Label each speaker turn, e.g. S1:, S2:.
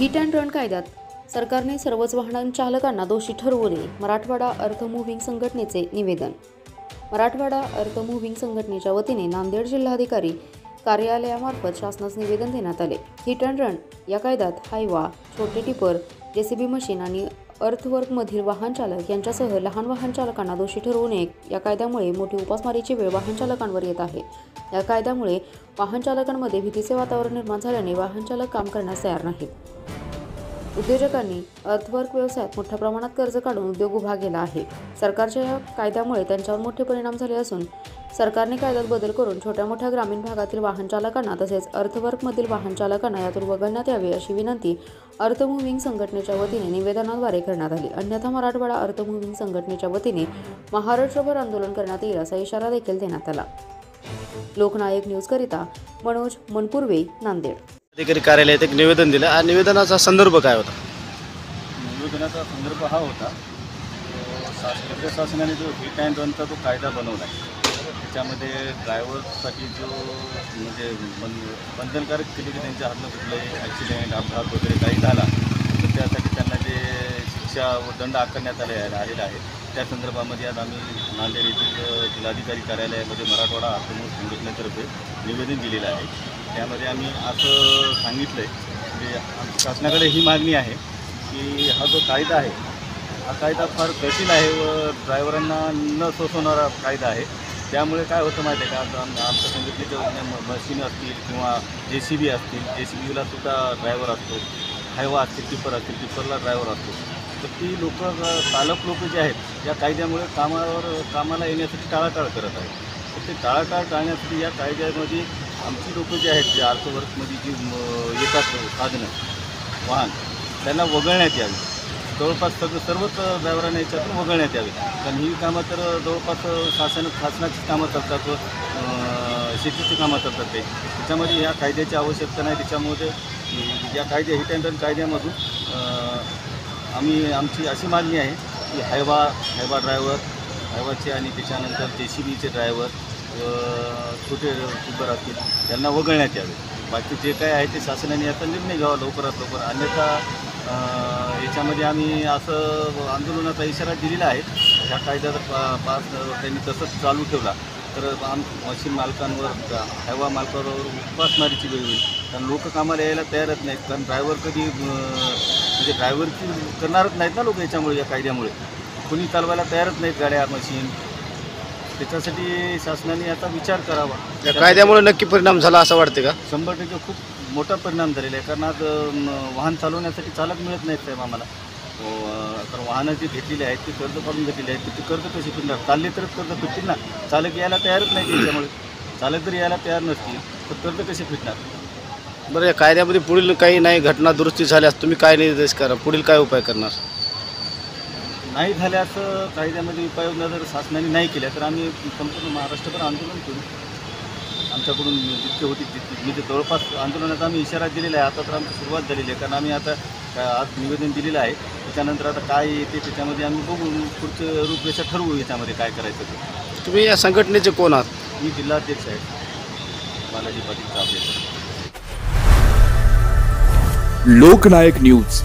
S1: Hit and run कायद्यात सरकारने सर्वच वाहन चालकांना दोषी ठरवू नये. मराठवाडा अर्थ मूव्हिंग संघटनेचे निवेदन. मराठवाडा अर्थ मूव्हिंग संघटनेच्या वतीने नांदेड जिल्हाधिकारी कार्यालयामार्फत शासनास निवेदन देण्यात आले. हिट अँड रन या कायद्यात हायवा, छोटे टिपर, जेसीबी मशीन आणि अर्थवर्कमधील वाहन चालक यांच्यासह लहान वाहन चालकांना दोषी ठरवू नये. या कायद्यामुळे मोठी उपासमारीची वेळ वाहन चालकांवर येत आहे. या कायद्यामुळे वाहन चालकांमध्ये भीतीचे वातावरण निर्माण झाल्याने वाहन चालक काम करण्यास तयार नाहीत. उद्योजकांनी अर्थवर्क व्यवसायात मोठ्या प्रमाणात कर्ज काढून उद्योग उभा केला आहे. सरकारच्या या कायद्यामुळे त्यांच्यावर मोठे परिणाम झाले असून सरकारने कायद्यात बदल करून छोट्या मोठ्या ग्रामीण भागातील वाहन चालकांना तसेच अर्थवर्कमधील वाहन चालकांना यातून वगळण्यात यावे अशी विनंती अर्थ मूव्हिंग संघटनेच्या वतीने निवेदनाद्वारे करण्यात आली. अन्यथा मराठवाडा अर्थ मूव्हिंग संघटनेच्या वतीने महाराष्ट्रभर आंदोलन करण्यात येईल असा इशारा देखील देण्यात आला. लोकनायक न्यूजकरिता मनोज मनपूर्वे, नांदेड.
S2: अधिकारी कार्यालयात एक निवेदन दिलं. हा निवेदनाचा संदर्भ काय होता?
S3: निवेदनाचा संदर्भ हा होता, केंद्र शासनाने जो हिट अँड रनचा जो कायदा बनवला आहे त्याच्यामध्ये ड्रायव्हरसाठी जो म्हणजे बंधनकारक केले की त्यांच्या हातनं कुठलाही ॲक्सिडेंट, अपघात वगैरे काही झाला तर त्यासाठी त्यांना जे शिक्षा व दंड आकारण्यात आलेला आहे त्या संदर्भामध्ये आज आम्ही नांदेड येथील जिल्हाधिकारी कार्यालयामध्ये मराठवाडा अर्थ मूव्हिंग संघटनेतर्फे निवेदन दिलेलं आहे. त्यामध्ये आम्ही असं सांगितलं आहे की शासनाकडे ही मागणी आहे की हा जो कायदा आहे हा कायदा फार कठीण आहे व ड्रायव्हरांना न सोसवणारा कायदा आहे. त्यामुळे काय होतं माहिती आहे का, आमच्या संघटनेच्या मशीन असतील किंवा JCB असतील, JCBला सुद्धा ड्रायव्हर असतो, हायवा असतील, टिपर असतील, टिपरला ड्रायव्हर असतो. तर ती चालक लोक जे आहेत या कायद्यामुळे कामाला येण्यासाठी टाळाटाळ करत आहेत. तर ते टाळाटाळ टाळण्यासाठी या कायद्यामध्ये आमची लोकं जे आहेत जे अर्थवर्कमध्ये जी येतात साधनं वाहन त्यांना वगळण्यात यावी. जवळपास सर्वच ड्रायव्हरांना याच्यातून वगळण्यात यावी. कारण ही कामं तर जवळपास शासनाची कामं चालतात व शेतीची कामं चालतात ते. त्याच्यामध्ये या कायद्याची आवश्यकता नाही. त्याच्यामध्ये या हिट अँड रन कायद्यामधून आमची अशी मागणी आहे की हायवा ड्रायव्हर, हायवाचे आणि त्याच्यानंतर JCBचे ड्रायव्हर छोटे टिपर असतील त्यांना वगळण्यात यावे. बाकी जे काय आहे ते शासनाने याचा निर्णय घ्यावा लवकरात लवकर. अन्यथा याच्यामध्ये आम्ही असं आंदोलनाचा इशारा दिलेला आहे. ह्या कायद्याचा पास त्यांनी तसंच चालू ठेवला तर मशीन मालकांवर, हायवा मालकांवर उपासमारीची वेळ होईल. कारण लोक कामाला यायला तयारच नाहीत. कारण ड्रायव्हर कधी म्हणजे ड्रायव्हरची करणारच नाहीत ना लोक याच्यामुळे. या कायद्यामुळे कोणी चालवायला तयारच नाहीत गाड्या, मशीन. त्याच्यासाठी शासनाने आता विचार करावा.
S2: या कायद्यामुळे नक्की परिणाम झाला असं वाटते का?
S3: 100% खूप मोठा परिणाम झालेला आहे. कारण आज वाहन चालवण्यासाठी चालक मिळत नाहीत साहेब आम्हाला. कारण वाहनं जी घेतलेली आहेत ती कर्ज काढून घेतलेली आहेत. ती कर्ज कशी फिरणार? चालले तरच कर्ज फिरतील ना. चालक यायला तयारच नाही त्याच्यामुळे. चालक जर यायला तयार नसतील तर कर्ज कसे फिरणार?
S2: बरं, या कायद्यामध्ये पुढील काही नाही घटना दुरुस्ती झाल्यास तुम्ही काय निर्देश करा, पुढील काय उपाय करणार?
S3: नाही झाल्यास कायद्यामध्ये उपाययोजना जर शासनाने नाही केल्या तर आम्ही संपूर्ण महाराष्ट्रभर आंदोलन करू. आमच्याकडून जितके होती म्हणजे जवळपास आंदोलनाचा आम्ही इशारा दिलेला आहे. आता तर आमची सुरुवात झालेली आहे. कारण आम्ही आता आज निवेदन दिलेलं आहे. त्याच्यानंतर आता काय येते त्याच्यामध्ये आम्ही बघू, पुढचं रूपरेषा ठरवू याच्यामध्ये काय करायचं ते.
S2: तुम्ही या संघटनेचे कोण आहात?
S3: मी जिल्हाध्यक्ष आहे, बालाजी पाटील साहेब.
S4: लोकनायक न्यूज.